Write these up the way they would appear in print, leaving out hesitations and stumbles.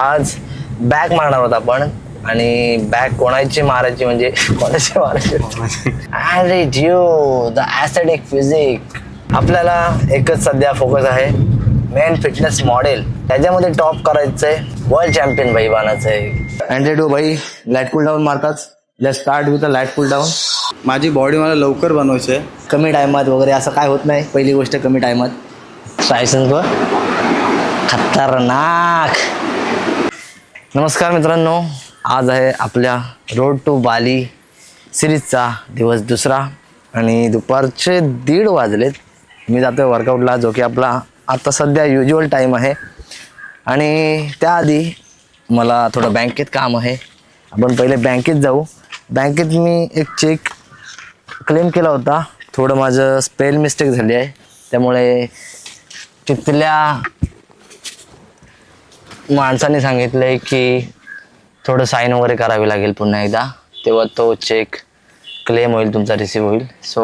आज बॅक मारणार होता आपण आणि बॅक कोणाची मारायची म्हणजे कोणाची मारायची अरे जिओ द ॲस्थेटिक फिजिक. आपल्याला एकच सध्या फोकस आहे मेन फिटनेस मॉडेल, त्याच्यामध्ये टॉप करायचंय, वर्ल्ड चॅम्पियन भाई बनायचं आहे. अँड्रेडो भाई लाईट पुल डाऊन मारतात. Let's start with a light pull down. माझी बॉडी मला लवकर बनवायची आहे, कमी टायमात वगैरे असं काय होत नाही. पहिली गोष्ट कमी टायमात ट्रायसन ग खतरनाक. नमस्कार मित्रांनो, आज आहे आपल्या रोड टू बाली सिरीजचा दिवस दुसरा आणि दुपारचे 1:30 वाजलेत. मी जातोय वर्कआउटला, जो की आपला आता सध्या युज्युअल टाईम आहे. आणि त्याआधी मला थोडं बँकेत काम आहे. आपण पहिले बँकेत जाऊ. बँकेत मी एक चेक क्लेम केला होता. थोडं माझं स्पेल मिस्टेक झाली आहे, त्यामुळे तिथल्या माणसाने सांगितलं आहे की थोडं साईन वगैरे करावी लागेल पुन्हा एकदा, तेव्हा तो चेक क्लेम होईल, तुमचा रिसीव्ह होईल. सो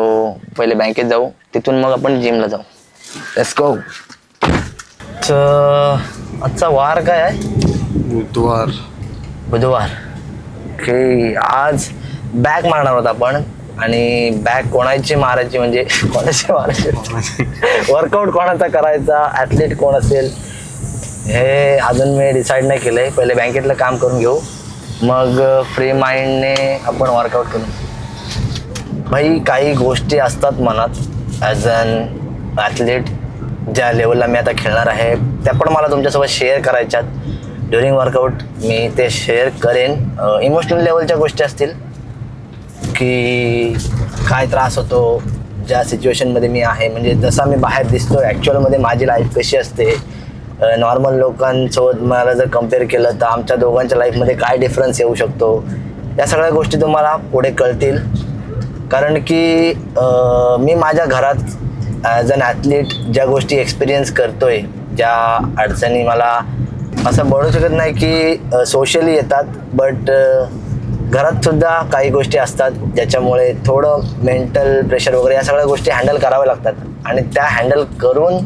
पहिले बँकेत जाऊ, तिथून मग आपण जिमला जाऊ. Let's go. आजचा वार काय आहे? बुधवार. ओके, आज बॅक मारणार होता आपण आणि बॅक कोणाची मारायची म्हणजे कोणाची मारायची वर्कआउट कोणाचा करायचा, ॲथलीट कोण असेल हे अजून मी डिसाईड नाही केलं आहे. पहिले बँकेतलं काम करून घेऊ, मग फ्री माइंडने आपण वर्कआउट करू. भाई काही गोष्टी असतात मनात ॲज अन ॲथलीट, ज्या लेवलला मी आता खेळणार आहे त्या पण मला तुमच्यासोबत शेअर करायच्यात. ड्युरिंग वर्कआउट मी ते शेअर करेन. इमोशनल लेवलच्या गोष्टी असतील की काय त्रास होतो ज्या सिच्युएशनमध्ये मी आहे, म्हणजे जसा मी बाहेर दिसतो ॲक्च्युअलमध्ये माझी लाईफ कशी असते, नॉर्मल लोकांसोबत मला जर कम्पेअर केलं तर आमच्या दोघांच्या लाईफमध्ये काय डिफरन्स येऊ शकतो, या सगळ्या गोष्टी तुम्हाला पुढे कळतील. कारण की मी माझ्या घरात ॲज अन ॲथलीट ज्या गोष्टी एक्सपिरियन्स करतोय, ज्या अडचणी मला असं बोलू शकत नाही की सोशली येतात, बट घरात सुद्धा काही गोष्टी असतात ज्याच्यामुळे थोडं मेंटल प्रेशर वगैरे या सगळ्या गोष्टी हँडल कराव्या लागतात. आणि त्या हँडल करून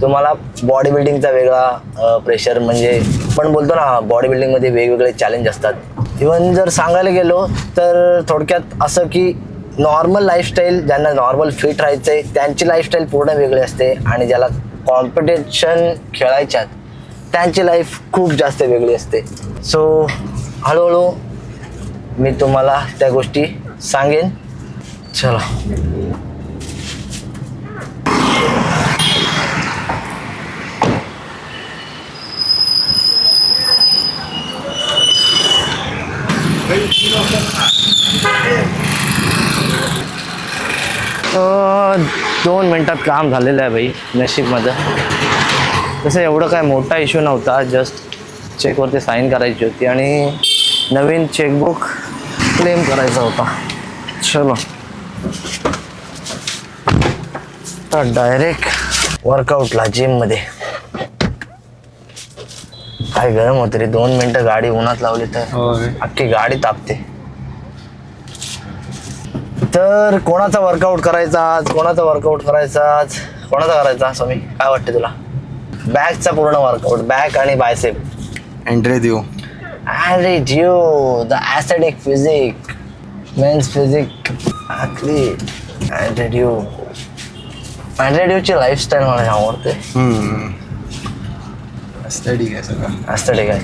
तुम्हाला बॉडी बिल्डिंगचा वेगळा प्रेशर, म्हणजे आपण बोलतो ना बॉडी बिल्डिंगमध्ये वेगवेगळे चॅलेंज असतात. इवन जर सांगायला गेलो तर थोडक्यात असं की नॉर्मल लाईफस्टाईल, ज्यांना नॉर्मल फिट राहायचं आहे त्यांची लाईफस्टाईल पूर्ण वेगळी असते, आणि ज्याला कॉम्पिटिशन खेळायच्यात त्यांची लाईफ खूप जास्त वेगळी असते. सो हळूहळू मी तुम्हाला त्या गोष्टी सांगेन. चला. दोन मिनटात काम झालेलं आहे भाई नशीबमध्ये. तसं एवढं काय मोठा इश्यू नव्हता, जस्ट चेकवरती साईन करायची होती आणि नवीन चेकबुक क्लेम करायचा होता. चलो तर डायरेक्ट वर्कआउटला जिममध्ये. काय गरम होते रे, 2 मिनटं गाडी उन्हात लावली तर अख्खी गाडी तापते. तर कोणाचा वर्कआउट करायचा आज, कोणाचा वर्कआउट करायचा आज, कोणाचा करायचा स्वामी, काय वाटतं तुला? बॅकचा पूर्ण वर्कआउट, बॅक आणि बायसेप. अँड्रेडिओ the aesthetic physique, men's physique athlete. अँड्रेडिओची लाईफस्टाईल मला आवडते. ॲस्थेटिक आहे सगळं, ॲस्थेटिक आहे,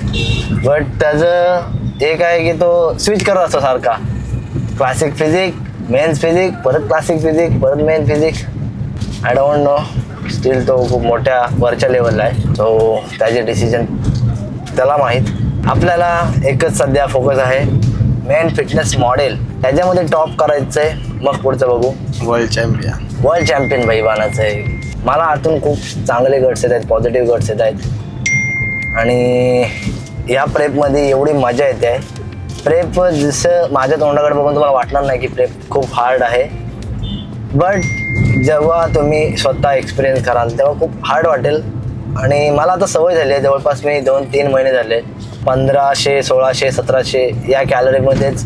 बट त्याचं एक आहे की तो स्विच करत असतो सारखा. क्लासिक फिजिक, मेन्स फिजिक, परत क्लासिक फिजिक, परत men physique. I don't know, still तो खूप मोठ्या वरच्या लेवलला आहे. सो त्याचे डिसिजन त्याला माहीत. आपल्याला एकच सध्या फोकस आहे मेन फिटनेस मॉडेल, त्याच्यामध्ये टॉप करायचं आहे, मग पुढचं बघू. वर्ल्ड चॅम्पियन भाई बनायचं आहे. मला आतून खूप चांगले गट्स येत आहेत, पॉझिटिव्ह गट्स येत आहेत आणि या प्रेपमध्ये एवढी मजा येते आहे. प्रेप जसं माझ्या तोंडाकडे बघून तुम्हाला वाटणार नाही की प्रेप खूप हार्ड आहे, बट जेव्हा तुम्ही स्वतः एक्सपिरियन्स कराल तेव्हा खूप हार्ड वाटेल. आणि मला आता सवय झाली आहे, जवळपास मी 2-3 महिने झाले 1500, 1600, 1700 या कॅलरीमध्येच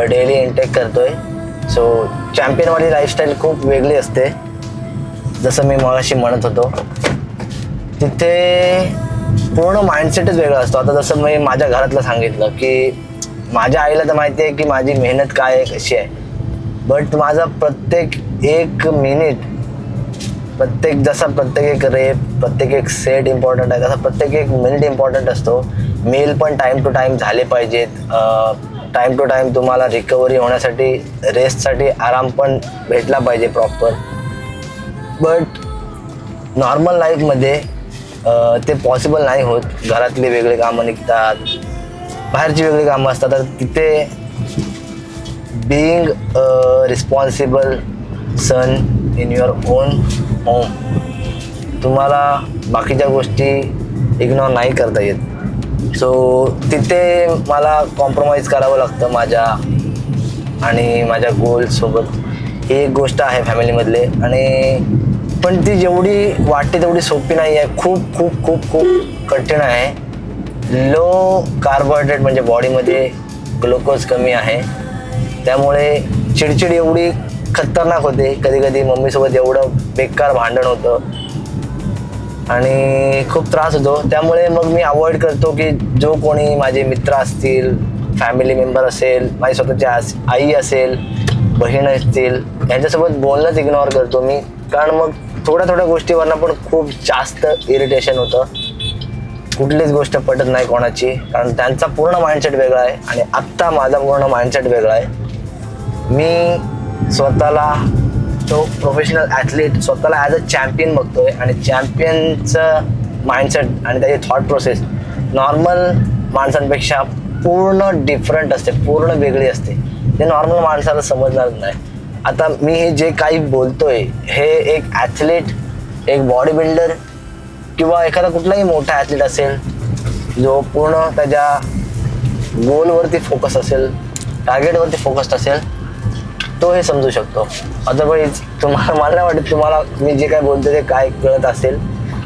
डेली इनटेक करतोय. सो चॅम्पियनवाली लाईफस्टाईल खूप वेगळी असते. जसं मी मगाशी म्हणत होतो, तिथे पूर्ण माइंडसेटच वेगळा असतो. आता जसं मी माझ्या घरातलं सांगितलं की माझ्या आईला तर माहिती आहे की माझी मेहनत काय आहे, कशी आहे, बट माझा प्रत्येक एक मिनिट, प्रत्येक एक रेप, प्रत्येक एक सेट इम्पॉर्टंट आहे, तसा प्रत्येक एक मिनिट इम्पॉर्टंट असतो. मील पण टाईम टू टाईम झाले पाहिजेत, टाईम टू टाईम तुम्हाला रिकव्हरी होण्यासाठी, रेस्टसाठी आराम पण भेटला पाहिजे प्रॉपर. बट नॉर्मल लाईफमध्ये ते पॉसिबल नाही होत. घरातले वेगळे कामं निघतात, बाहेरची वेगळी कामं असतात. तर तिथे being responsible son in your own home तुम्हाला बाकीच्या गोष्टी इग्नोर नाही करता येत. सो तिथे मला कॉम्प्रोमाइज करावं लागतं माझ्या आणि माझ्या गोल्ससोबत. ही एक गोष्ट आहे फॅमिलीमधले. आणि पण ती जेवढी वाटते तेवढी सोपी नाही आहे. खूप खूप खूप खूप कठीण आहे. लो कार्बोहायड्रेट म्हणजे बॉडीमध्ये ग्लुकोज कमी आहे, त्यामुळे चिडचिड एवढी खतरनाक होते. कधी कधी मम्मीसोबत एवढं बेकार भांडण होतं आणि खूप त्रास होतो. त्यामुळे मग मी अवॉइड करतो की जो कोणी माझे मित्र असतील, फॅमिली मेंबर असेल, माझी स्वतःची आई असेल, बहीण असतील, यांच्यासोबत बोलणंच इग्नोर करतो मी. कारण मग थोड्या गोष्टीवरनं पण खूप जास्त इरिटेशन होतं. कुठलीच गोष्ट पटत नाही कोणाची, कारण त्यांचा पूर्ण माइंडसेट वेगळा आहे आणि आत्ता माझा पूर्ण माइंडसेट वेगळा आहे. मी स्वतःला तो प्रोफेशनल ॲथलीट, स्वतःला ॲज अ चॅम्पियन बघतोय आणि चॅम्पियनचं माइंडसेट आणि त्याची थॉट प्रोसेस नॉर्मल माणसांपेक्षा पूर्ण डिफरंट असते, पूर्ण वेगळी असते. ते नॉर्मल माणसाला समजणार नाही. आता मी हे जे काही बोलतोय हे एक ॲथलीट, एक बॉडी बिल्डर किंवा एखादा कुठलाही मोठा ॲथलीट असेल जो पूर्ण त्याच्या गोलवरती फोकस असेल, टार्गेटवरती फोकस्ड असेल, तो हे समजू शकतो. अदरवाईज तुम्हाला, मला नाही वाटत तुम्हाला मी जे काय बोलतो ते काय कळत असेल.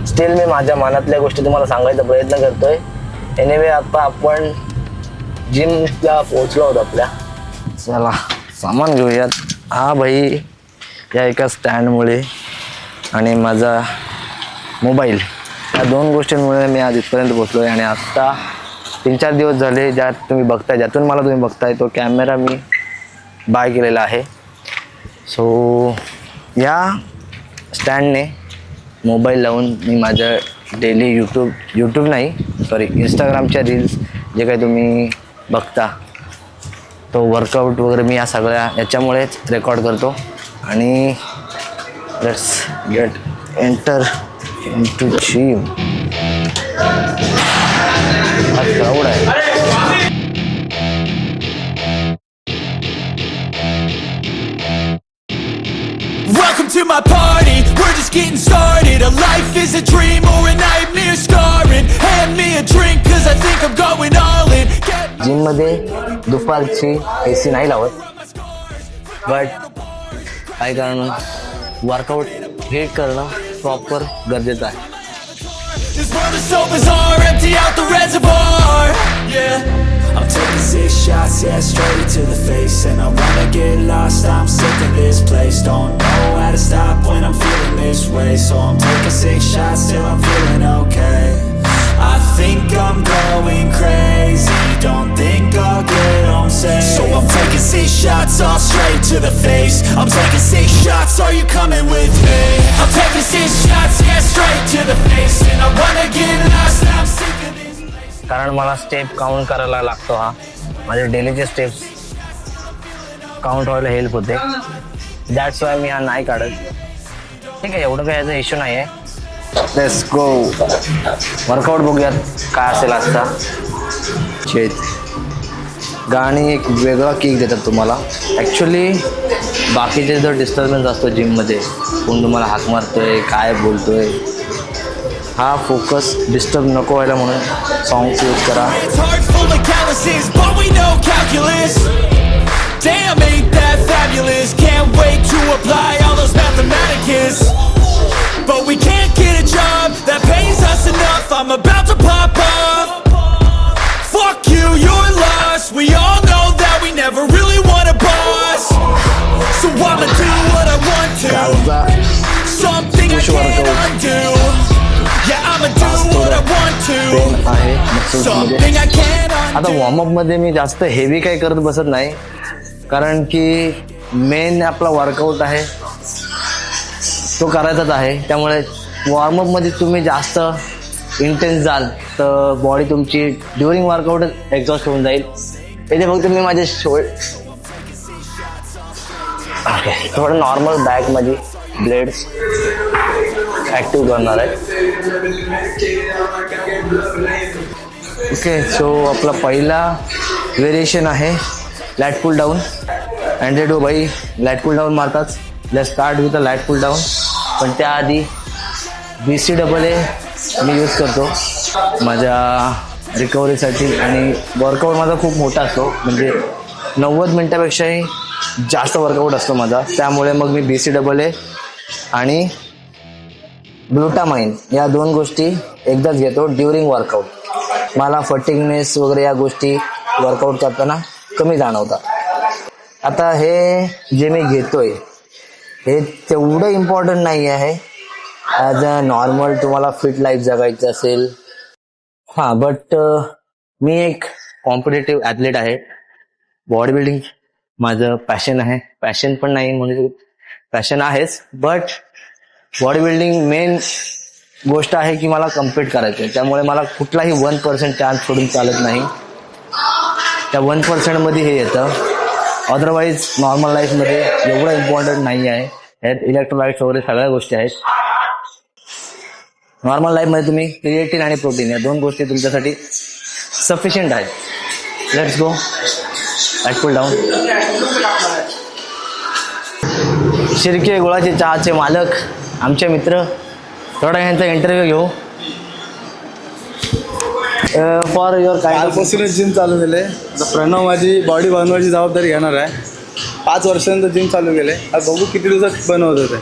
स्टील मी माझ्या मनातल्या गोष्टी तुम्हाला सांगायचा प्रयत्न करतोय. एनिवे आता आपण जिमला पोहोचलो आहोत आपल्या. चला सामान घेऊयात. हा भाई या एका स्टँडमुळे आणि माझा मोबाईल, या दोन गोष्टींमुळे मी आज इथपर्यंत पोहोचलो आहे. आणि आत्ता 3-4 दिवस झाले ज्यात तुम्ही बघताय, ज्यातून मला तुम्ही बघताय, तो कॅमेरा मी बाय केलेला आहे. सो या स्टँडने मोबाईल लावून मी माझं डेली यूट्यूब नाही सॉरी इंस्टाग्रामच्या रील्स जे काही तुम्ही बघता तो वर्कआउट वगैरे मी या सगळ्या याच्यामुळेच रेकॉर्ड करतो. आणि let's get enter into gym. आज क्राऊड आहे. Welcome to my party, we're just getting started. A life is a dream or a nightmare scarring. Hand me a drink cause I think I'm going all in. जिममध्ये दुपारची AC नाही लावत, but काय कारण workout हे करणं proper गरजेचं आहे. This world is so bizarre, empty out the reservoir. Yeah, I'm taking 6 shots, yeah, straight to the face. And I wanna get lost, I'm sick of this place. Don't know how to stop when I'm feeling this way. So I'm taking 6 shots till I'm feeling okay. I think I'm going crazy, don't think I'll get home safe. So I'm taking 6 shots, all straight to the face. I'm taking 6 shots, are you coming with me? I'm taking 6 shots, yeah, straight to the face. And I wanna get lost, I'm sick of this place. कारण मला step count करायला लागतो. हा माझे डेलीचे steps count व्हायला help होते. That's why मी हा नाही काढत. ठीक आहे, एवढं काही याचा इश्यू नाही आहे. Let's go. वर्कआउट बघूयात काय असेल आजचा. चेत गाणी एक वेगळा किक देतात तुम्हाला. ॲक्च्युली बाकीचे जो डिस्टर्बन्स असतो जिममध्ये, कोण तुम्हाला हाक मारतोय, काय बोलतोय, हा फोकस डिस्टर्ब नको व्हायला म्हणून सॉंग्स यूज करा. It's heart full of calluses, but we know calculus. Damn, ain't that fabulous? Can't wait to apply all those mathematicus. But we can't get a job that pays us enough. I'm about to pop off. Fuck you, you're lost. We all know that we never really want a boss. So I'ma do what I want to. Something I can't undo. Yeah, I'ma do what I want to. मसल्समध्ये. something I can't undo. आता वॉर्मअपमध्ये मी जास्त heavy काही करत बसत नाही, कारण की main आपला workout आहे तो करायचाच आहे. त्यामुळे वॉर्मअपमध्ये तुम्ही जास्त इंटेन्स जाल तर बॉडी तुमची ड्युरिंग वर्कआउट एक्झॉस्ट होऊन जाईल. इथे फक्त मी माझे ओके थोडं नॉर्मल बॅकमध्ये ब्लेड्स ॲक्टिव्ह करणार आहे. ओके सो आपला पहिला व्हेरिएशन आहे लॅट पुल डाऊन. अँड्रे डो भाई लॅट पुल डाऊन मारतात. Let's start with a lat pull down. पण त्याआधी BCAA मी यूज करतो माझ्या रिकव्हरीसाठी. आणि वर्कआउट माझा खूप मोठा असतो, म्हणजे 90 मिनटापेक्षाही जास्त वर्कआउट असतो माझा. त्यामुळे मग मी BCAA आणि ग्लुटामाइन या 2 गोष्टी एकदाच घेतो ड्युरिंग वर्कआउट. मला फटिगनेस वगैरे या गोष्टी वर्कआउट करताना कमी जाणवतात. आता हे जे मी घेतोय हे तेवढं इम्पॉर्टंट नाही आहे ॲज अ नॉर्मल तुम्हाला फिट लाईफ जगायचं असेल. हां बट मी एक कॉम्पिटेटिव्ह ॲथलीट आहे. बॉडी बिल्डिंग माझं पॅशन आहे. पॅशन पण नाही म्हणजे पॅशन आहेच, बट बॉडी बिल्डिंग मेन गोष्ट आहे की मला कम्पीट करायचं आहे. त्यामुळे मला कुठलाही 1% चान्स सोडून चालत नाही. त्या 1% मध्ये हे येतं. अदरवाईज नॉर्मल लाईफमध्ये एवढं इम्पॉर्टंट नाही आहे. यात इलेक्ट्रोलाइट्स वगैरे सगळ्या गोष्टी आहेत. नॉर्मल लाईफमध्ये तुम्ही क्रिएटिन आणि प्रोटीन या 2 गोष्टी तुमच्यासाठी सफिशियंट आहेत. Let's go lat pull down. Shirke गुळाचे चहाचे मालक आमचे मित्र, थोडा यांचा इंटरव्ह्यू घेऊ. फॉर युअर कालपासूनच जिम चालू केले. आता प्रणव माझी बॉडी बनवायची जबाबदारी घेणार आहे. 5 वर्षांनंतर जिम चालू केले. आता बघू किती दिवसात बनवत होते.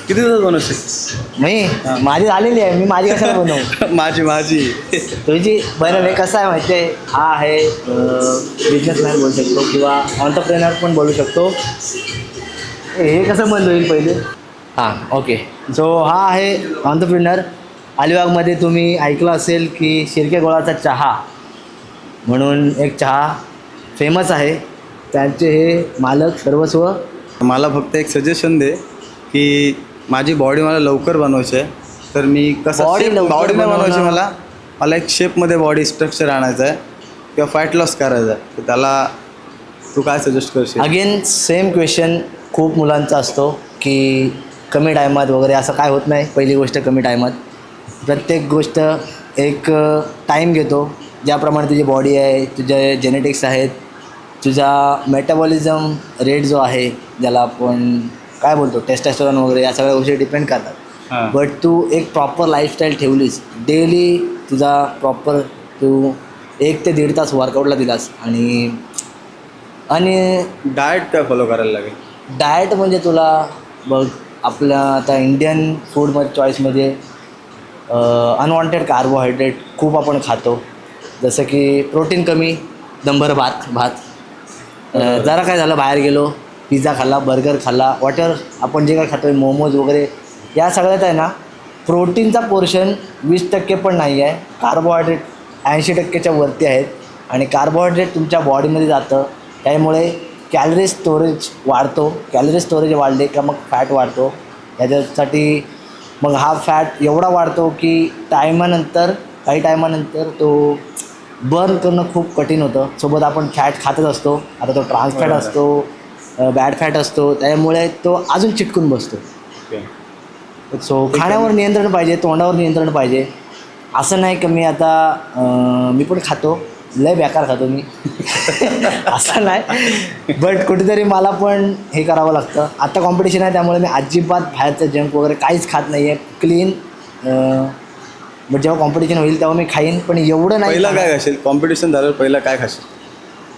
किती दिवसात बनवशील? मी माझी झालेली आहे. मी माझी कशाला बनवू? माझी तुझी बनवणे कसं आहे माहिती आहे. हा आहे बिझनेसमॅन बोलू शकतो किंवा ऑन्टरप्रेनर पण बोलू शकतो. हे कसं बंद होईल पहिले? हां ओके सो हा आहे ऑन्टरप्रेनर. अलिबागमध्ये तुम्ही ऐकलं असेल की शिर्के गोळाचा चहा म्हणून एक चहा फेमस आहे. त्यांचे हे मालक सर्वस्व. मला फक्त एक सजेशन दे की माझी बॉडी मला लवकर बनवायची आहे. तर मी कसं Body लवकर बॉडी नाही बनवायची, बनवणं- मला एक शेपमध्ये बॉडी स्ट्रक्चर आणायचं आहे किंवा फॅट लॉस करायचं आहे. तर त्याला तू काय सजेस्ट करशील? अगेन सेम क्वेश्चन खूप मुलांचा असतो की कमी टायमात वगैरे असं काय होत नाही. पहिली गोष्ट कमी टायमात. प्रत्येक गोष्ट एक टाईम घेतो. ज्याप्रमाणे तुझी बॉडी आहे, तुझे जेनेटिक्स आहेत, तुझा मेटाबॉलिझम रेट जो आहे ज्याला आपण काय बोलतो टेस्टोस्टेरॉन वगैरे या सगळ्या गोष्टी डिपेंड करतात. बट तू एक प्रॉपर लाईफस्टाईल ठेवलीस, डेली तुझा प्रॉपर तू 1 ते 1.5 तास वर्कआउटला दिलास आणि डाएट काय फॉलो करायला लागेल? डाएट म्हणजे तुला बघ आपल्या आता इंडियन फूडमध्ये चॉईसमध्ये अनवॉन्टेड कार्बोहायड्रेट खूप आपण खातो. जसं की प्रोटीन कमी, दंभर भात. जरा काय झालं बाहेर गेलो, पिझ्झा खाल्ला, बर्गर खाल्ला, वॉटर आपण जे काय खातो आहे मोमोज वगैरे या सगळ्यात आहे ना प्रोटीनचा पोर्शन 20% पण नाही आहे. कार्बोहायड्रेट 80%च्या वरती आहेत. आणि कार्बोहायड्रेट तुमच्या बॉडीमध्ये जातं. त्यामुळे कॅलरी स्टोरेज वाढतो. कॅलरी स्टोरेज वाढले का मग फॅट वाढतो. याच्यासाठी मग हा फॅट एवढा वाढतो की काही टायमानंतर तो बर्न करणं खूप कठीण होतं. सोबत आपण फॅट खातच असतो. आता तो ट्रान्स फॅट असतो, बॅड फॅट असतो, त्यामुळे तो अजून चिटकून बसतो. सो खाण्यावर नियंत्रण पाहिजे, तोंडावर नियंत्रण पाहिजे. असं नाही की मी आता मी पण खातो, लय बेकार खातो मी असं नाही, बट कुठेतरी मला पण हे करावं लागतं. आता कॉम्पिटिशन आहे त्यामुळे मी अजिबात बाहेरचं जंक वगैरे काहीच खात नाही आहे. क्लीन बट जेव्हा कॉम्पिटिशन होईल तेव्हा मी खाईन, पण एवढं नाही. पहिलं काय खाशील? कॉम्पिटिशन झाल्यावर पहिलं काय खाशील?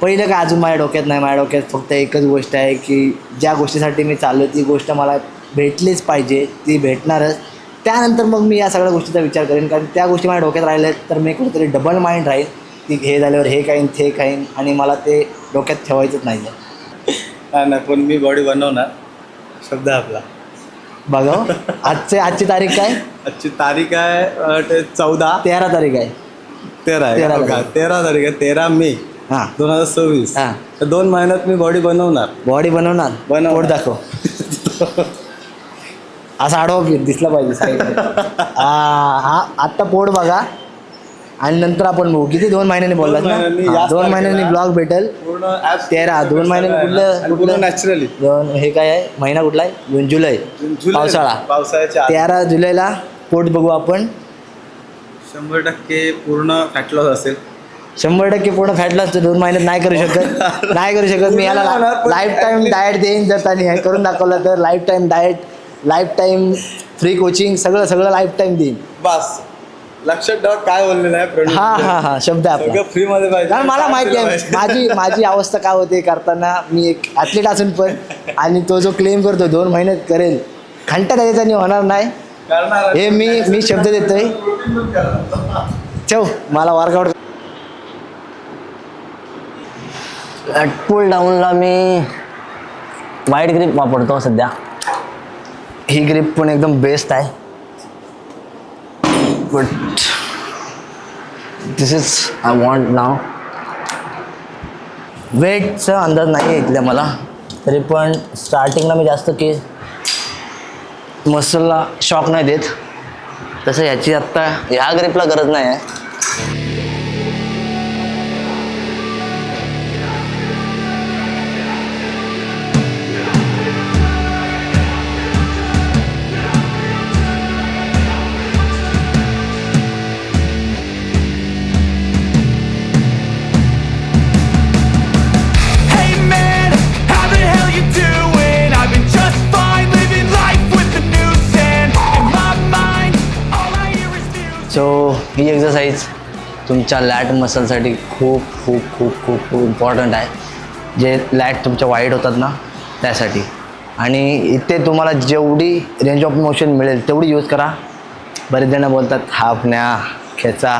पहिलं काय अजून माझ्या डोक्यात नाही. माझ्या डोक्यात फक्त एकच गोष्ट आहे की ज्या गोष्टीसाठी मी चाललो ती गोष्ट मला भेटलीच पाहिजे, ती भेटणारच. त्यानंतर मग मी या सगळ्या गोष्टीचा विचार करेन, कारण त्या गोष्टी माझ्या डोक्यात राहिल्या तर मी कुठेतरी डबल माइंड राहील की हे झाल्यावर हे खाईन ते खाईन, आणि मला ते डोक्यात ठेवायचंच नाही आहे. नाही पण मी बॉडी बनवणार, शब्द आहे आपला. बघा आजची तारीख काय? आजची तारीख आहे 14. 13 तारीख आहे. 13 आहे 13 का? 13 तारीख आहे, 13 मे हां 2026. हां. तर 2 महिन्यात मी बॉडी बनवणार. बॉडी बनवणार पोट दाखव असा आडवा फिर दिसला पाहिजे साईडला. हा आत्ता पोट बघा आणि नंतर आपण बघू किती 2 महिन्यांनी बोललात ना. महिन्यांनी, हां, याच 2 महिन्यांनी तारखेला. ब्लॉग भेटेल. पूर्ण apps 13 2 महिन्यांनी आणि पूर्ण कुठलं नॅचरली. हे काय आहे महिना कुठला आहे जून जुलै पावसाळा. पावसाळ्याच्या आत. 13 जुलैला पोट बघू आपण. 100% पूर्ण फॅट लॉस असेल. 100% पूर्ण फॅट लॉस 2 महिन्यात नाही करू शकत नाही करू शकत मी याला पूर्ण होणार, पण लाईफ टाईम डाएट देईन जर त्यांनी हे करून दाखवलं तर. Life time diet life time free coaching सगळं लाईफ टाईम देईन. बस लक्षात ठेवा काय बोललेलं आहे प्रणव. हा शब्द आहे सगळं आपला. फ्री मध्ये पाहिजे. कारण मला माहिती आहे माझी अवस्था काय होते करताना. मी एक ॲथलीट असून पण आणि तो जो क्लेम करतो 2 महिन्यात करेल घंटा त्याच्याने होणार नाही. करणार. हे मी शब्द देतोय. चव मला वर्कआउट पुल डाऊनला मी वाईट ग्रिप वापरतो सध्या. ही ग्रिप पण एकदम बेस्ट आहे. But this is I want now. वेटचा अंदाज नाही आहे इथल्या मला तरी पण स्टार्टिंगला मी जास्त की मसलला शॉक नाही देत. तसं ह्याची आत्ता ह्या ग्रिपला गरज नाही आहे. Hey man, how the hell you doing? I've been just fine, living life with the news and in my mind, all I hear is music. So he exercise तुमच्या लॅट मसलसाठी खूप खूप खूप खूप खूप इम्पॉर्टंट आहे. जे लॅट तुमच्या वाईट होतात ना त्यासाठी. आणि इथे तुम्हाला जेवढी रेंज ऑफ मोशन मिळेल तेवढी यूज करा. बरेच जण बोलतात हाफ न्या खेचा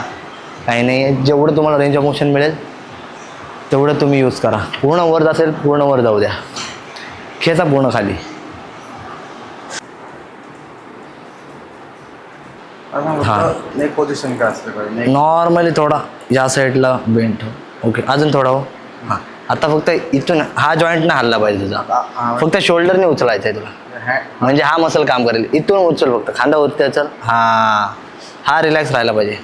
काही नाही आहे. जेवढं तुम्हाला रेंज ऑफ मोशन मिळेल तेवढं तुम्ही यूज करा. पूर्ण वर असेल पूर्ण वर जाऊ द्या. खेचा पूर्ण खाली. नेक पोझिशन काय असते पाहिजे. नॉर्मली थोडा या साईडला बेंड ठेव. ओके अजून थोडा हो. हां आता फक्त इथून हा जॉईंट नाही हल्ला पाहिजे तुझा. फक्त शोल्डरने उचलायचं आहे तुला. म्हणजे हा मसल काम करेल. इथून उचल फक्त खांदा वरती चल. हा रिलॅक्स राहायला पाहिजे.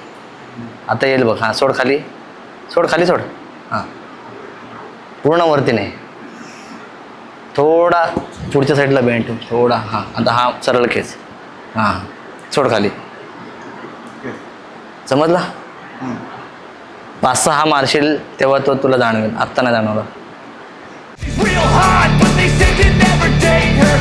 आता येईल बघ. हां सोड खाली सोड हां पूर्ण वरती नाही. थोडा पुढच्या साईडला बेंड ठेव थोडा. हां आता हा सरळ खेच. हां सोड खाली. समजला. 5-6 मारशील तेव्हा तो तुला जाणवेल. आत्ता नाही जाणवला. Real hot, but they said to never date her.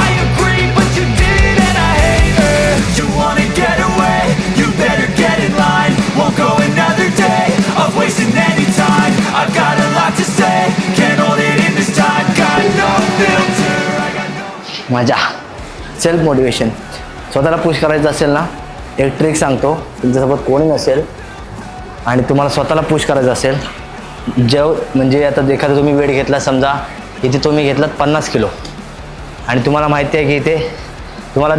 I agree, but you did, and I hate her. You wanna get away? You better get in line. Won't go another day of wasting any time. I've got a lot to say, can't hold it in this time. Got no filter, I got no. मजा. Self motivation. स्वतःला push करायचं असेल ना एक trick सांगतो. तुमच्यासोबत कोणी नसेल आणि तुम्हाला स्वतःला पुश करायचं असेल म्हणजे आता एखादा तुम्ही वेट घेतला समजा इथे तुम्ही घेतलात 50 किलो आणि तुम्हाला माहिती आहे की इथे तुम्हाला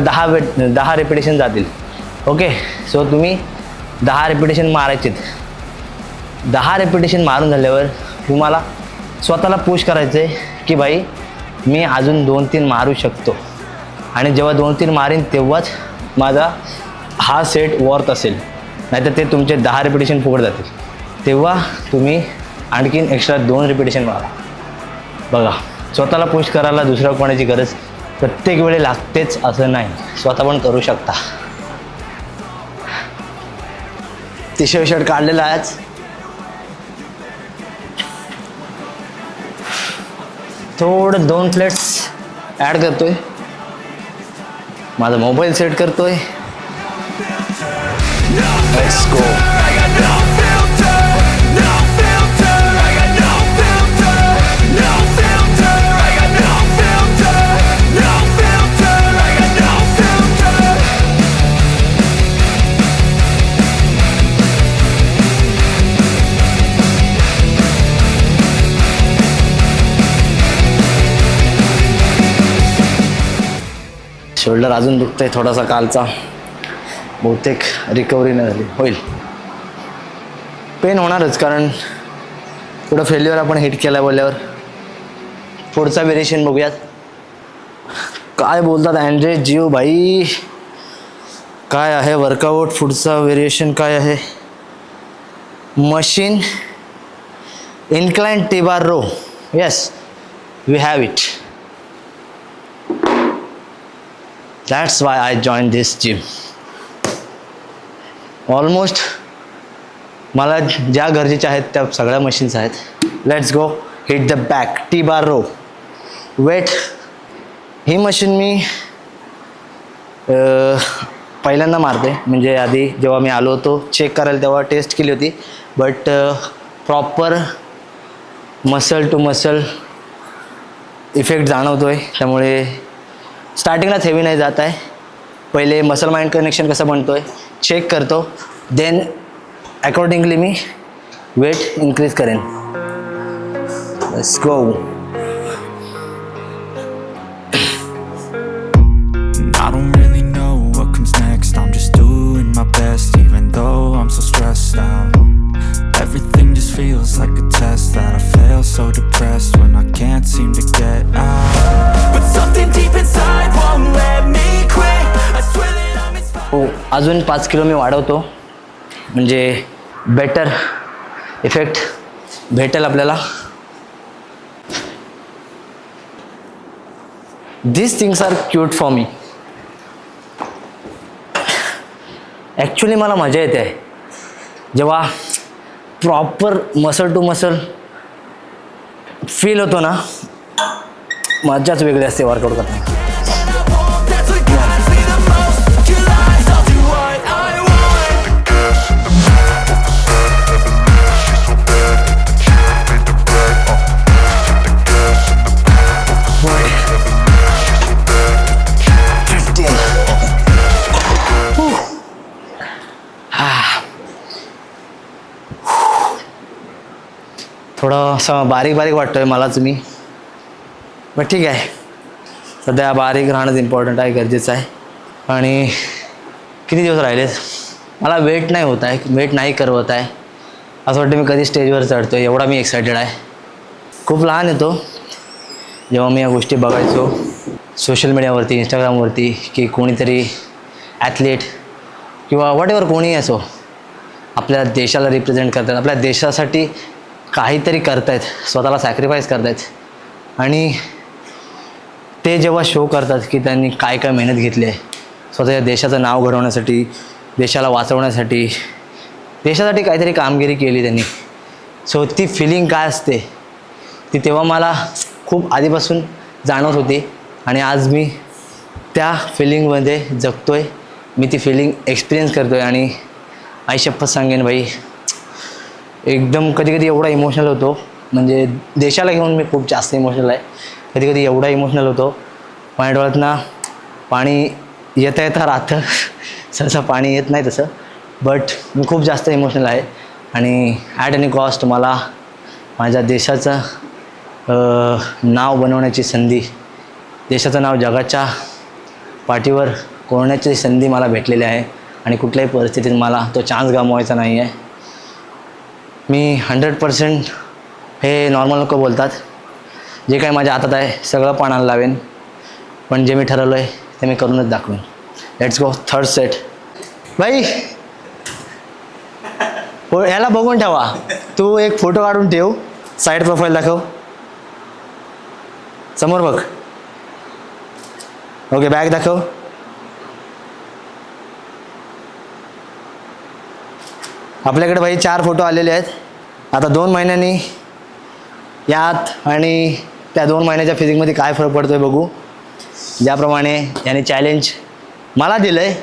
10 रेपिटेशन जातील. ओके सो तुम्ही 10 रेपिटेशन मारायचेत. 10 रेपिटेशन मारून झाल्यावर तुम्हाला स्वतःला पुश करायचं आहे की भाई मी अजून 2-3 मारू शकतो. आणि जेव्हा 2-3 मारीन तेव्हाच माझा हा सेट वर्थ असेल. नाहीतर ते तुमचे 10 रेपिटेशन फुकट जातील. तेव्हा तुम्ही आणखीन एक्स्ट्रा 2 रेपिटेशन मारा. बघा स्वतःला पुश करायला दुसऱ्या कोणाची गरज प्रत्येक वेळी लागतेच असं नाही. स्वतः पण करू शकता. टी शर्ट काढलेला आहेच. थोडं 2 प्लेट्स ॲड करतोय. माझा मोबाईल सेट करतोय. Let's go. I got no filter, no filter. I got no filter, no filter. I got no filter, no filter. I got no filter. Shoulder अजून दुखतंय थोडासा कालचा. बहुतेक रिकव्हरी नाही झाली. होईल पेन होणारच, कारण पुढं फेल्युअर आपण हिट केला बोलल्यावर. पुढचा व्हेरिएशन बघूयात. काय बोलतात अँड्रे जिओ भाई, काय आहे वर्कआउट? पुढचा व्हेरिएशन काय आहे? Machine incline T-bar row. Yes, we have it. That's why I join this gym. Almost मला ज्या गरजेच्या आहेत त्या सगळ्या मशीन्स आहेत. Let's go. Hit the back T-bar row. Wait. ही मशीन मी पहिल्यांदा मारते, म्हणजे आधी जेव्हा मी आलो होतो चेक करायला तेव्हा टेस्ट केली होती. But proper muscle to muscle effect जाणवतो आहे, त्यामुळे स्टार्टिंगलाच हेवी नाही जात आहे. पहिले मसल माइंड कनेक्शन कसं बनतो आहे चेक करतो, देन अकॉर्डिंगली मी वेट इन्क्रीज करेन. Let's go. I don't really know what comes next. I'm just doing my best, even though I'm so stressed out. Everything just feels like a test that I fail, so depressed when I can't seem to get out. But something deep inside won't let me quit. I swear that I'm inspired. हो, अजून 5 kilo मी वाढवतो, म्हणजे better effect भेटेल आपल्याला. This things are cute for me. Actually मला मजा येते आहे जेव्हा proper muscle to muscle feel होतो ना, मजाच वेगळी असते वर्कआउट करताना. That's what guides me the most. Your lies, I'll do what I want. थोडं असं बारीक बारीक वाटतं आहे मलाच मी, पण ठीक आहे. सध्या बारीक राहणंच इम्पॉर्टंट आहे, गरजेचं आहे. आणि किती दिवस राहिलेत, मला वेट नाही होत आहे, वेट नाही करवत आहे. असं वाटतं मी कधी स्टेजवर चढतो आहे, एवढा मी एक्सायटेड आहे. खूप लहान येतो जेव्हा मी या गोष्टी बघायचो सोशल मीडियावरती, इंस्टाग्रामवरती, की कोणीतरी ॲथलीट किंवा वॉट एव्हर कोणीही असो आपल्या देशाला रिप्रेझेंट करतात, आपल्या देशासाठी काहीतरी करतायत, स्वतःला सॅक्रिफाईस करतायत. आणि ते जेव्हा शो करतात की त्यांनी काय काय मेहनत घेतली आहे स्वतःच्या देशाचं नाव घडवण्यासाठी, देशाला वाचवण्यासाठी, देशासाठी काहीतरी कामगिरी केली त्यांनी. सो ती फिलिंग काय असते ती तेव्हा मला खूप आधीपासून जाणवत होती, आणि आज मी त्या फिलिंगमध्ये जगतो आहे. मी ती फिलिंग एक्सपिरियन्स करतो आहे. आणि आई शपथ सांगेन भाई, एकदम कधी कधी एवढा इमोशनल होतो, म्हणजे देशाला घेऊन मी खूप जास्त इमोशनल आहे. कधी कधी एवढा इमोशनल होतो माझ्या डोळ्यातनं पाणी येता येता राहतं. सहसा पाणी येत नाही तसं, बट मी खूप जास्त इमोशनल आहे. आणि ॲट एनी कॉस्ट मला माझ्या देशाचं नाव बनवण्याची संधी, देशाचं नाव जगाच्या पाठीवर कोरण्याची संधी मला भेटलेली आहे. आणि कुठल्याही परिस्थितीत मला तो चान्स गमवायचा नाही आहे. मी 100% हे नॉर्मल लोक बोलतात, जे काही माझ्या हातात आहे सगळं पाण्याला लावेन, पण जे मी ठरवलं आहे ते मी करूनच दाखवेन. Let's go. Third set. भाई हो, ह्याला बघून ठेवा. तू एक फोटो काढून ठेव, साईड प्रोफाईल दाखव, समोर बघ. ओके, बॅग दाखव. आपल्याकडे भाई 4 फोटो आलेले आहेत. आता 2 महिन्यांनी यात आणि त्या 2 महिन्याच्या फिजिकमध्ये काय फरक पडतो आहे बघू. ज्याप्रमाणे याने चॅलेंज मला दिलं आहे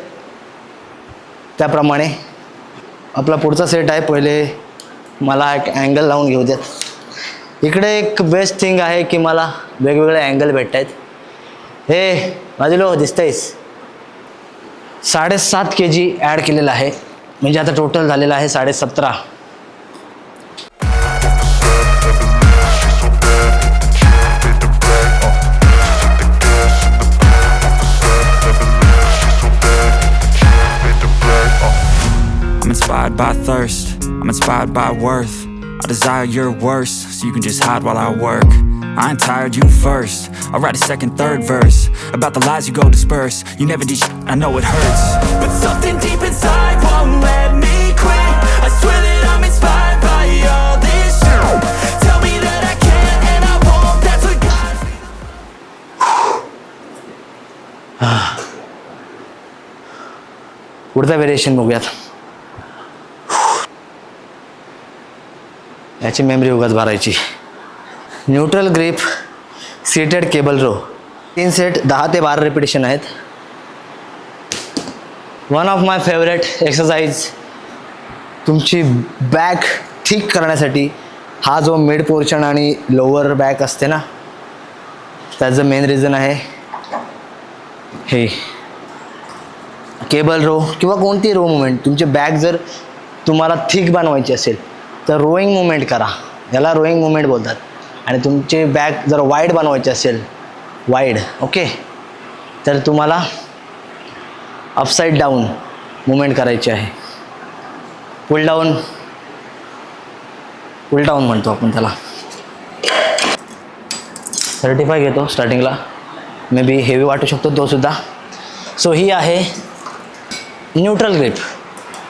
त्याप्रमाणे आपला पुढचा सेट आहे. पहिले मला एक अँगल लावून घेऊ द्यात. इकडे एक बेस्ट थिंग आहे की मला वेगवेगळे अँगल भेटत आहेत. हे बाजूला दिसतंयस, 7.5 kg ॲड केलेलं आहे, म्हणजे आता टोटल झालेलं आहे 17.5. I'm inspired by thirst, I'm inspired by worth. I desire your worst, so you can just hide while I work. I ain't tired, you first. I'll write a second, third verse about the lies you go disperse. You never did I know it hurts, but something deep inside won't let me quit. I swear that I'm inspired by all this shit. Tell me that I can and I won't. That's what guides me. पुढचा variation बघूयात. याची memory उगाच भरायची. Neutral grip seated cable row. 3 set 10 ते 12 repetition आहेत. One of my favourite exercise तुमची back ठीक करण्यासाठी. हा जो मिड पोर्शन आणि लोअर बॅक असते ना, त्याचं मेन रिझन आहे हे केबल रो किंवा कोणती रो मुवमेंट. तुमची बॅक जर तुम्हाला थिक बनवायची असेल तर रोईंग मुवमेंट करा. याला रोईंग मुवमेंट बोलतात. आणि तुमची बॅक जर वाईड बनवायची असेल, वाईड ओके, तर तुम्हाला अपसाईड डाऊन मुवमेंट करायची आहे. पुल डाऊन म्हणतो आपण त्याला. 35 घेतो स्टार्टिंगला. मे बी हेवी वाटू शकतो तो सुद्धा. सो ही आहे न्यूट्रल ग्रिप,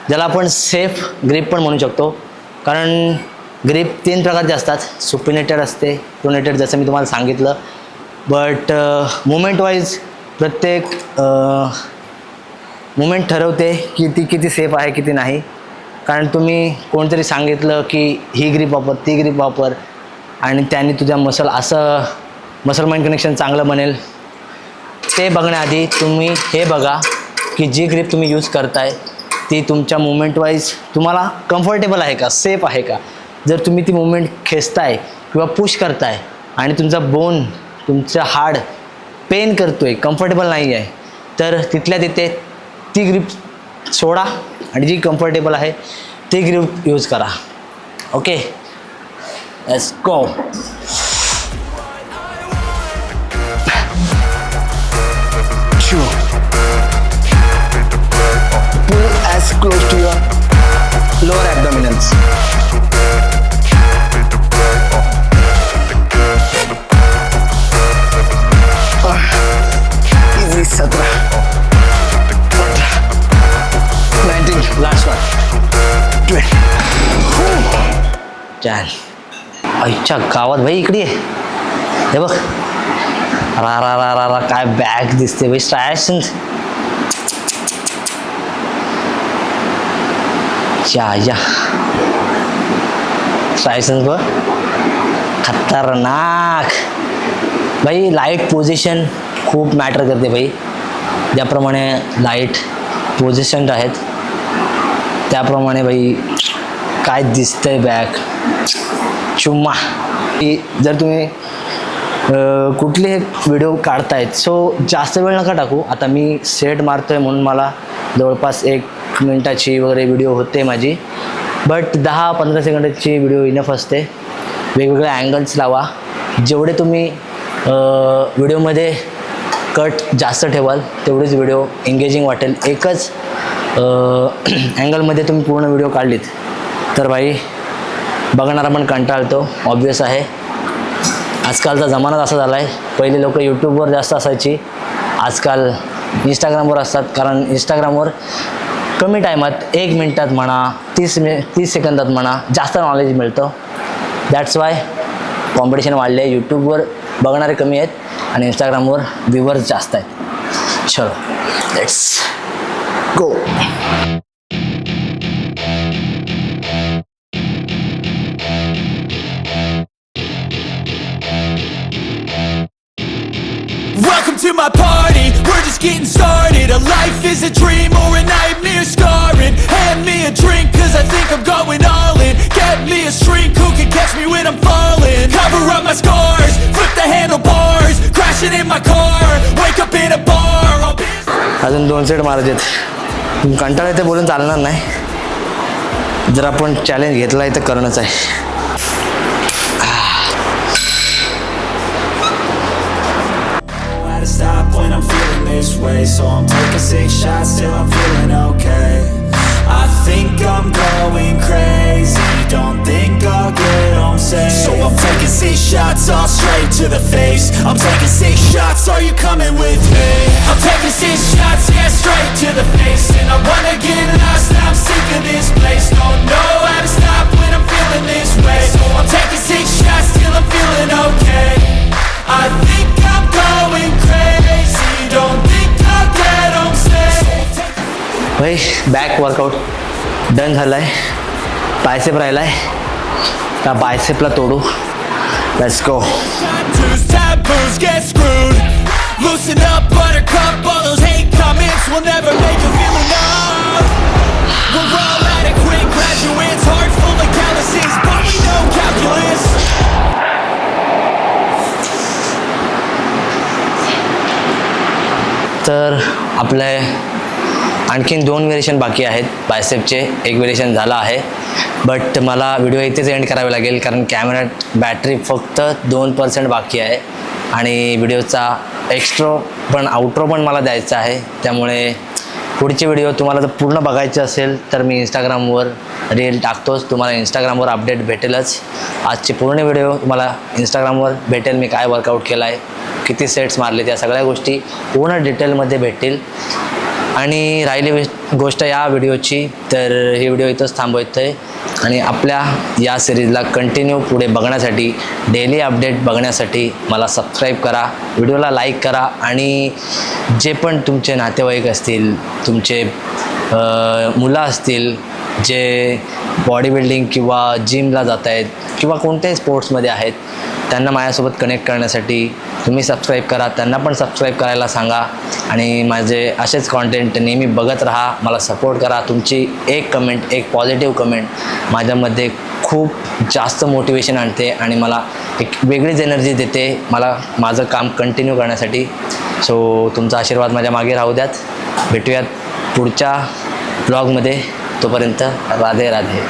ज्याला आपण सेफ ग्रिप पण म्हणू शकतो. कारण ग्रिप 3 प्रकारचे असतात. सुपिनेटेड असते, प्रोनेटेड, जसं मी तुम्हाला सांगितलं. बट मुवमेंट वाईज प्रत्येक मुवमेंट ठरवते की ती किती सेफ आहे किती नाही. कारण तुम्ही कोणतरी सांगितलं की ही ग्रिप वापर, ती ग्रिप वापर, आणि त्याने तुझ्या मसल माइंड कनेक्शन चांगलं बनेल. ते बघण्याआधी तुम्ही हे बघा की जी ग्रिप तुम्ही यूज करताय ती तुमच्या मुवमेंट वाईज तुम्हाला कम्फर्टेबल आहे का, सेफ आहे का. जर तुम्ही ती मुवमेंट खेचताय किंवा पुश करताय आणि तुमचा बोन, तुमचं हाड पेन करतोय, कम्फर्टेबल नाही आहे, तर तिथल्या तिथे ती ग्रिप सोडा आणि जी कम्फर्टेबल आहे ती ग्रिप यूज करा. Okay, let's go. Pull as close to your lower abdominals. Easy. 17, 19, last one. 20. छान. आईच्या गावात भाई इकडे आहे. हे बघ, रा काय बॅग दिसते भाई. स्ट्रायसेस या स्ट्रायसेस बघ, खतरनाक भाई. लाईट पोझिशन खूप मॅटर करते भाई. ज्याप्रमाणे लाईट पोझिशन आहेत त्याप्रमाणे भाई काय दिसतंय बॅग. चुम्मा. जर तुम्ही कुठले व्हिडिओ काढतायत सो जास्त वेळ नका टाकू. आता मी सेट मारतोय म्हणून मला जवळपास 1 मिनिटाची वगैरे व्हिडिओ होते माझी. बट 10-15 सेकंदाची व्हिडिओ इनफ असते. वेगवेगळे अँगल्स लावा. जेवढे तुम्ही व्हिडिओमध्ये कट जास्त ठेवाल तेवढेच व्हिडिओ एंगेजिंग वाटेल. एकच अँगलमध्ये तुम्ही पूर्ण व्हिडिओ काढलीत तर भाई बघणारा पण कंटाळतो. ऑब्वियस आहे. आजकालचा जमानाच असा झाला आहे. पहिले लोक यूट्यूबवर जास्त असायची, आजकाल इंस्टाग्रामवर असतात. कारण इंस्टाग्रामवर कमी टायमात 1 मिनिटात म्हणा 30 सेकंदात म्हणा जास्त नॉलेज मिळतं. दॅट्स वाय कॉम्पिटिशन वाढले. यूट्यूबवर बघणारे कमी आहेत आणि इंस्टाग्रामवर व्ह्यूवर्स जास्त आहेत. चलो let's go. Welcome to my party, we're just getting started. A life is a dream or a nightmare scarring. Hand me a drink cause I think I'm going all in. Get me a shrink who can catch me when I'm falling. Cover up my scars, flip the handlebars. Crashing in my car, wake up in a bar. I'll be अजून 2 set मारायचे आहेत. कंटाळा येते बोलून चालणार नाही. जर आपण चॅलेंज घेतला आहे तर करणंच आहे. stop when I'm feeling this way, so I'm taking 6 shots till I'm feeling okay. I think I'm going crazy. Don't think I'll get home safe. So I'm taking 6 shots all straight to the face. I'm taking 6 shots, are you coming with me? I'm taking 6 shots, yeah, straight to the face. And I wanna get lost, I'm sick of this place. Don't know how to stop when I'm feeling this way. So I'm taking 6 shots till I'm feeling okay. I think I'm going crazy. Don't think I'll get home safe. भाई back workout done झालं आहे. Bicep राहिला आहे, त्या बायसेपला तोडू. Let's go. Tattoos, taboos, get screwed. Loosen up, buttercup. All those hate comments will never make you feel enough. We're all adequate graduates, hearts full of calluses, but we know calculus. तर आपले आणखीन 2 variation बाकी आहेत बायसेपचे. एक variation झाला आहे, but मला video इथेच एंड करावे लागेल कारण कॅमेऱ्यात बॅटरी फक्त 2% बाकी आहे आणि व्हिडिओचा आउट्रो पण मला द्यायचा आहे. त्यामुळे पुढचे व्हिडिओ तुम्हाला जर पूर्ण बघायचे असेल तर मी इंस्टाग्रामवर रील टाकतोच. तुम्हाला इंस्टाग्रामवर अपडेट भेटेलच. आजची पूर्ण व्हिडिओ तुम्हाला इंस्टाग्रामवर भेटेल. मी काय वर्कआउट केला आहे, किती सेट्स मारले, त्या सगळ्या गोष्टी पूर्ण डिटेलमध्ये भेटतील. आणि राहिली गोष्ट या व्हिडिओची, तर ही व्हिडिओ इथंच थांबवतो आहे. आणि आपल्या या सिरीजला कंटिन्यू पुढे बघण्यासाठी, डेली अपडेट बघण्यासाठी मला सबस्क्राईब करा, व्हिडिओला लाईक करा. आणि जे पण तुमचे नातेवाईक असतील, तुमचे मुलं असतील जे बॉडी बिल्डिंग किंवा जिमला जात आहेत किंवा कोणत्याही स्पोर्ट्समध्ये आहेत, त्यांना माझ्यासोबत कनेक्ट करण्यासाठी तुम्ही सबस्क्राईब करा. त्यांना पण सबस्क्राईब करायला सांगा आणि माझे असेच कॉन्टेंट नेहमी बघत राहा. मला सपोर्ट करा. तुमची एक कमेंट, एक पॉझिटिव्ह कमेंट माझ्यामध्ये खूप जास्त मोटिवेशन आणते आणि मला एक वेगळीच एनर्जी देते मला माझं काम कंटिन्यू करण्यासाठी. सो तुमचा आशीर्वाद माझ्या मागे राहू द्यात. भेटूयात पुढच्या ब्लॉगमध्ये. तोपर्यंत राधे राधे.